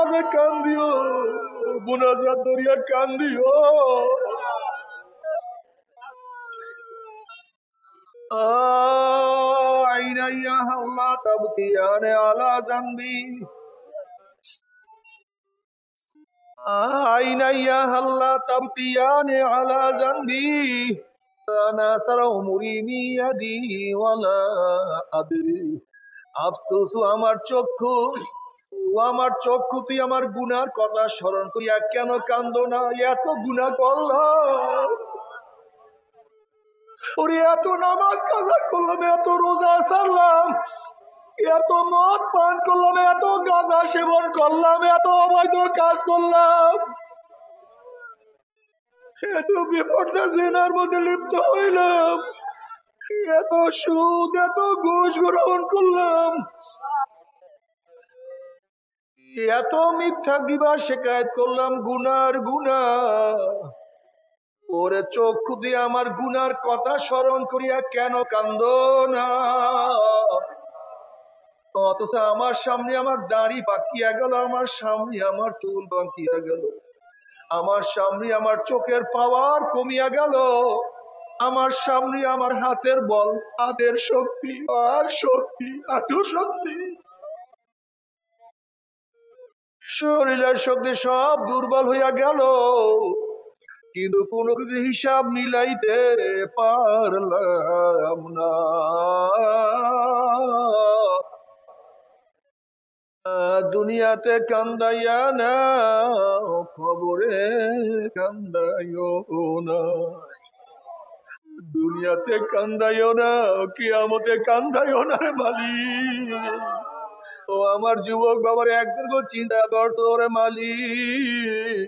কাছে কান্দিও, মুনাজাত দরিয়া কান্দিও। আইনা ইয়া আল্লাহ তাবকিয়ানে আলা জানবি, আইনা ইয়া আল্লাহ তাবকিয়ানে আলা জানবি, আনা সারা উমরি মিয়াদি ওয়ালা আদরি। আফসোস আমার চক্ষু, আমার চক্ষু তুই আমার গুনার কথা স্মরণ করিয়া কেন কান্দো না? এত গুনাহ করলাম, ওরে এত নামাজ কাজা করলাম, এত রোজা সারলাম, এত মদ পান করলাম, এত গাঁজা সেবন করলাম, এত অবৈধ কাজ করলাম, এত বিপর্দা জেনার মধ্যে লিপ্ত হইলাম, এত সুদ এত ঘুষ গ্রহণ করলাম, এত মিথ্যা গিবা শিকায়ত করলাম, গুনার গুনা। ওরে চক্ষু দিয়ে আমার গুনার কথা স্মরণ করিয়া কেন কান্দো না? অথচ আমার সামনে আমার দাড়ি পাকিয়া গেল, আমার সামনে আমার চুল পাকিয়া গেল, আমার সামনে আমার চোখের পাওয়ার কমিয়া গেল, আমার সামনে আমার হাতের বল, হাতের শক্তি আর শক্তি আটু শক্তি, শরীরের শক্তি সব দুর্বল হইয়া গেল, কিন্তু কোনো কিছু হিসাব মিলাইতে পারলাম না। দুনিয়াতে কান্দাইয়া না, খবরে কান্দাইও না, দুনিয়াতে কান্দাইও না, কিয়ামতে কান্দাইও না রে মালিক। ও আমার যুবক বাবার একদিন চিন্তা করছো রে মালিক,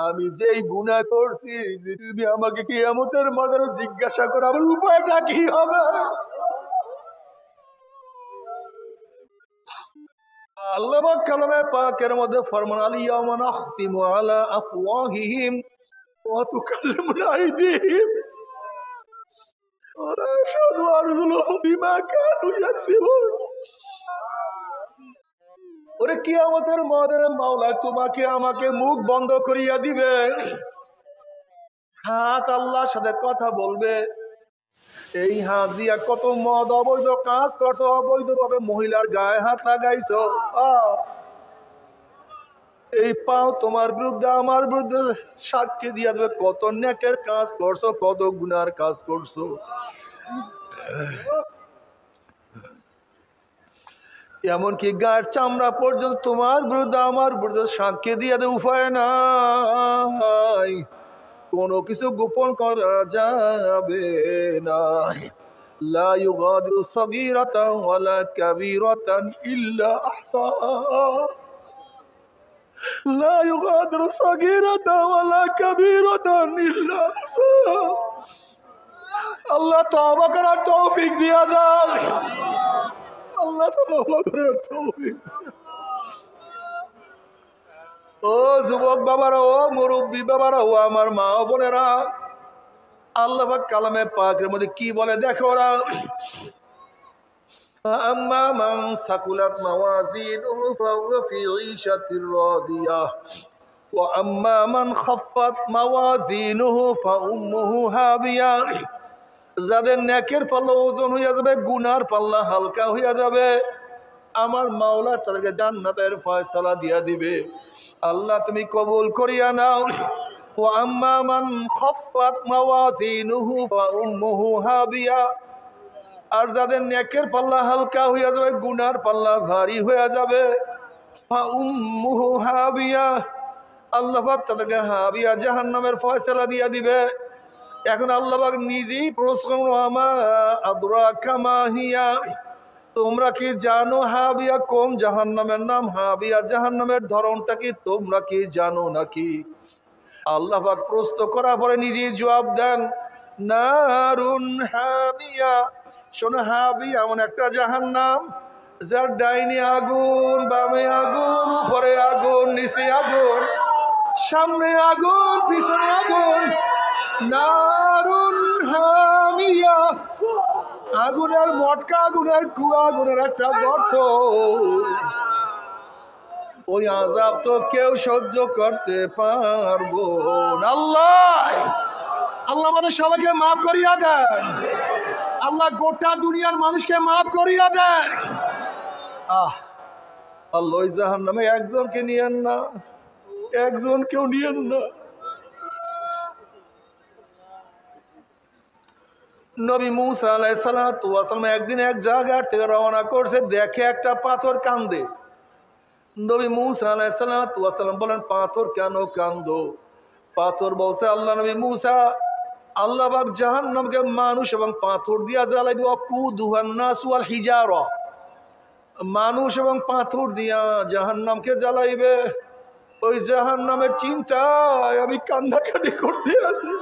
আমি যেই গুনাহ করছি, তুমি আমাকে কিয়ামতের ময়দানে জিজ্ঞাসা করো আমার উপায়টা কি হবে? আল্লাহ পাক কালামে পাকের মধ্যে ফরমান, আল-ইয়াওমা নাখতিমু আলা আফওয়াহিহিম ওয়া তুকাল্লিমুনা আইদিহিম ওয়া নাশহাদু আরজুলুহুম বিমা কানু ইয়াকসিবুন। ওরে কিয়ামতের ময়দানে মাওলা তোমাকে আমাকে মুখ বন্ধ করিয়া দিবে, হাত আল্লাহর সাথে কথা বলবে, এই হাত দিয়া কত মদ অবৈধ কাজ করছো, অবৈধ ভাবে মহিলার গায়ে হাত লাগাইছো, এই পাও তোমার বিরুদ্ধে আমার বিরুদ্ধে সাক্ষী দিয়া দেবে কত নেকের কাজ করছো, কত গুনার কাজ করছো। এমনকি গায়ের চামড়া পর্যন্ত তোমার বিরুদ্ধে আমার বিরুদ্ধে সাক্ষী দিয়া দেবে, উপায় নাই, কোনো কিছু গোপন করা যাবে না। লা ইউগাদিরু সাগীরাতান ওয়ালা কাবীরাতান ইল্লা আহসাহা, লা ইউগাদিরু সাগীরাতান ওয়ালা কাবীরাতান ইল্লা আহসাহা। আল্লাহ তওবা করার তৌফিক দিয়া দাও, আল্লাহ তওবা করার তৌফিক। ও যুবক বাবারা, ও মুরব্বী বাবারা, ও আমার মা বোনেরা, আল্লাহ পাক কালামে পাকের মধ্যে কি বলে দেখো, ওরা আম্মা মান সাকুলাত মাওয়াজিনুহু ফাহুয়া ফি ঈশাতির রাদিয়াহ ওয়া আম্মা মান খাফফাত মাওয়াজিনুহু ফাউম্মুহু হাবিয়া। যাদের নেকের পাল্লা ওজন হইয়া যাবে, গুনার পাল্লা হালকা হইয়া যাবে, আমার মাওলা তাদেরকে জান্নাতের ফয়সালা দিয়া দিবে। আল্লাহ তুমি কবুল করিয়া নাও। ওয়া আম্মা মান খাফফাত মাওয়াজিনুহু ফাউম্মুহু হাবিয়া, আর যাদের নেকের পাল্লা হালকা হইয়া যাবে, গুনার পাল্লা ভারী হইয়া যাবে, ফাউম্মুহু হাবিয়া, আল্লাহ পাক তাদেরকে হাবিয়া জাহান্নামের ফয়সালা দিয়া দিবে। এখন আল্লাহ পাক নিজেই প্রশ্ন, আমা আদরাকা মা হিয়া, তোমরা কি জানো হাবিয়া কোন জাহান্নামের নাম? হাবিয়া জাহান্নামের ধরনটা কি তোমরা কি জানো নাকি? আল্লাহ পাক প্রশ্ন করার পরে নিজেই জবাব দেন, নারুন হামিয়া। শোনো, হাবিয়া এমন একটা জাহান্নাম যার ডাইনে আগুন, বামে আগুন, উপরে আগুন, নিচে আগুন, সামনে আগুন, পিছনে আগুন। নারুন হামিয়া, আগুনের মটকা, আগুনের কুয়া, আগুনের একটা গর্ত। ওই আযাব তো কেউ সহ্য করতে পারবো না। আল্লাহ আল্লাহ আমাদের সবাইকে মাফ করিয়া দেন। আল্লাহ গোটা দুনিয়ার মানুষকে মাফ করিয়া দেন। আল্লাহ ওই জাহান্নামে একজনকে নিয়েন না, একজনকেও নিয়েন না। নবী মুসা আলাইহিস সালাতু ওয়াস সালাম একদিন এক জায়গা থেকে রওনা করছে, দেখে একটা পাথর কান্দে। নবী মুসা আলাইহিস সালাতু ওয়াস সালাম বলেন, পাথর কেন কান্দো? পাথর বলছে, আল্লাহ নবী মুসা, আল্লাহ পাক জাহান্নামকে মানুষ এবং পাথর দিয়া জ্বালাইবে। ওয়াকুদুহান নাস ওয়াল হিজারা, মানুষ এবং পাথর দিয়া জাহান্নামকে জ্বালাইবে। ওই জাহান্নামের চিন্তায় আমি কান্নাকাটি করতে আছি।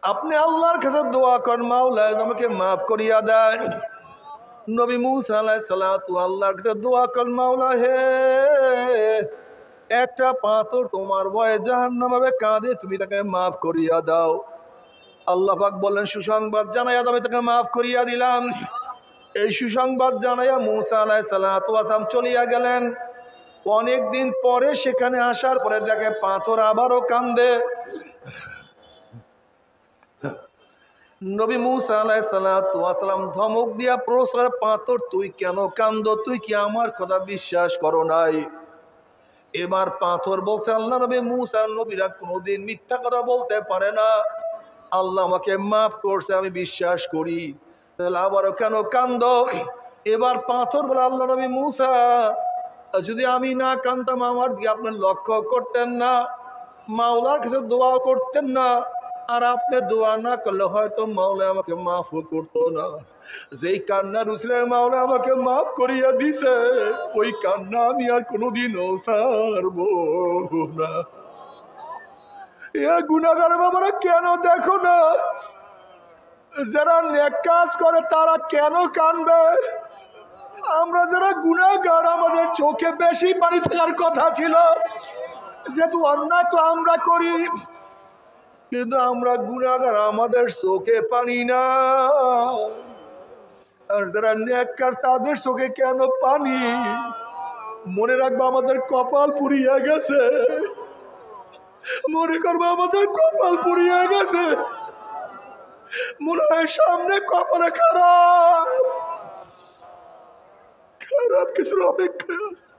আপনি আল্লাহর কাছে দোয়া করেন, মাওলা আমাকে মাফ করিয়া দেন। নবী মুসা আলাইহিস সালাতু আল্লাহর কাছে দোয়া করেন, মাওলা হে, একটা পাথর তোমার ভয়ে জাহান্নামে কাঁদে, তুমি তাকে মাফ করিয়া দাও। আল্লাহ পাক বললেন, সুসংবাদ জানাইয়া আমি তাকে মাফ করিয়া দিলাম। এই সুসংবাদ জানাইয়া মুসা আলাইহিস সালাতু ওয়াস সালাম চলিয়া গেলেন। অনেক দিন পরে সেখানে আসার পরে দেখে পাথর আবারও কান্দে। নবী মুসা আলাইহিস সালাতু ওয়াস সালাম ধমক দিয়া প্রশ্ন, পাথর তুই কেন কান্দো? তুই কি আমার কথা বিশ্বাস করো নাই? এবার পাথর বলছে, আল্লাহ নবী মুসা, নবীরা কোনোদিন মিথ্যা কথা বলতে পারে না। আল্লাহ আমাকে মাফ করছে, আমি বিশ্বাস করি, তাহলে আবারও কেন কান্দো? এবার পাথর বলে, আল্লাহ নবী মুসা, যদি আমি না কান্দতাম আমার দিকে আপনি লক্ষ্য করতেন না, মাওলার কাছে দোয়া করতেন না, আর আপনি দোয়া না করলে হয়তো মাওলা আমাকে মাফ করতো না। যেই কান্নার উসলে মাওলা আমাকে মাফ করিয়া দিছে, ওই কান্না আমি আর কোনোদিনও ছাড়বো না। গুনাহগার বাবারা কেন দেখো না, যারা নেক কাজ করে তারা কেন কাঁদবে? আমরা যারা গুনাহগার, আমাদের চোখে বেশি পানি থাকার কথা ছিল, যেহেতু অন্যায় তো আমরা করি, কিন্তু আমরা গুনাহগার, আমাদের চোখে পানি না। আর যারা নেককার তাদের চোখে কেন পানি? মনে রাখবো আমাদের কপাল পুড়িয়ে গেছে, মনে করবো আমাদের কপাল পুড়িয়ে গেছে। মনে হয় সামনে কপালে খারাপ খারাপ কিছুর অপেক্ষা আছে।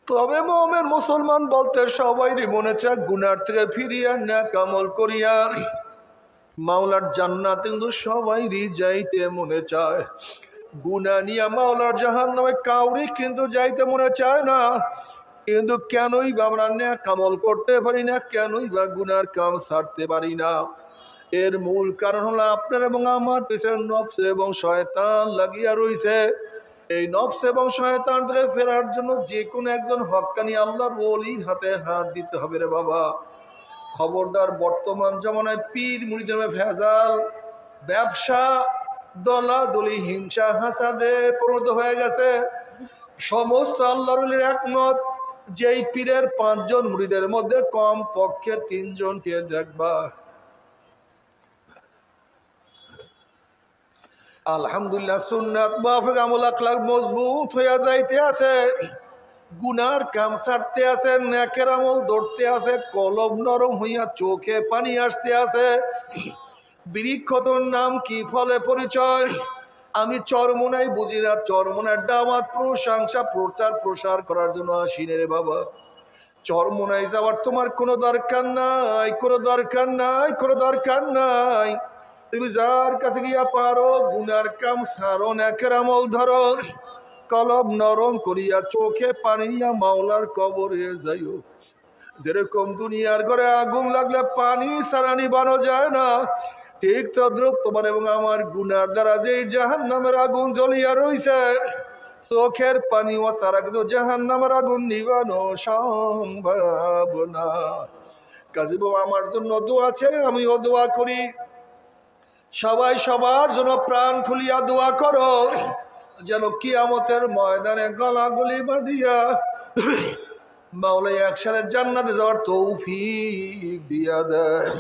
তবে মুমিন মুসলমান বলতে সবাইরই মনে চায় গুনার থেকে ফিরিয়া নেক আমল করিয়া মাওলার জান্নাত, কিন্তু সবাইরই যাইতে মনে চায়। গুনাহ নিয়ে মাওলার জাহান্নামে কাউরি কিন্তু যাইতে মনে চায় না। কিন্তু কেনই বা আমরা নেক আমল করতে পারি না, কেনই বা গুনার কাম ছাড়তে পারি না? এর মূল কারণ হলো আপনার এবং আমার পেছনে নফস এবং শয়তান লাগিয়া রইছে। এই নফস এবং শয়তান থেকে ফেরার জন্য যে কোনো একজন হক্কানি আল্লাহর ওলির হাতে হাত দিতে হবে রে বাবা। খবরদার, বর্তমান জমানায় পীর মুরিদের ভেজাল, ব্যবসা, দলাদলি, হিংসা হাসাদে পরিণত হয়ে গেছে। সমস্ত আল্লাহর ওলির একমত, যেই পীরের 5 জন মুরিদের মধ্যে কম পক্ষে 3 জনকে দেখবা আলহামদুলিল্লাহ সুন্নাত মাফিক আমল আখলাক মজবুত হইয়া যাইতে আছে, গুনার কাম ছাড়তে আছে, নেকের আমল ধরতে আছে, কলব নরম হইয়া চোখে পানি আসতে আছে। বৃক্ষতর নাম কি, ফলে পরিচয়? আমি চরমোনাই বুঝি না, চরমোনার দামাত প্রশংসা প্রচার প্রসার করার জন্য আসিনে রে বাবা। চরমোনাই যাওয়ার তোমার কোনো দরকার নাই, কোনো দরকার নাই, কোনো দরকার নাই। তুমি যার কাছে গিয়া পারো গুনার কাম ছাড়ো, নেকের আমল ধরো, কলব নরম করিয়া চোখে পানি নিয়া মাওলার কবরে যাইও। যেরকম দুনিয়ার ঘরে আগুন লাগলে পানি ছাড়া নিবানো যায় না, ঠিক তদ্রুপ তোমার এবং আমার গুনার দ্বারা যে জাহান্নামের আগুন জ্বলিয়া রইছে, চোখের পানি ও ছাড়া কিন্তু জাহান্নামের আগুন নিবানো সম্ভব না। কাজী বাবা আমার জন্য দোয়া আছে, আমিও দোয়া করি। সবাই সবার জন্য প্রাণ খুলিয়া দোয়া করো, যেন কিয়ামতের ময়দানে গলাগলি বাঁধিয়া মাওলাই একসাথে জান্নাতে যাওয়ার তৌফিক দিয়া দেয়।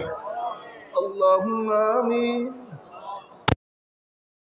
আল্লাহুম্মা আমিন।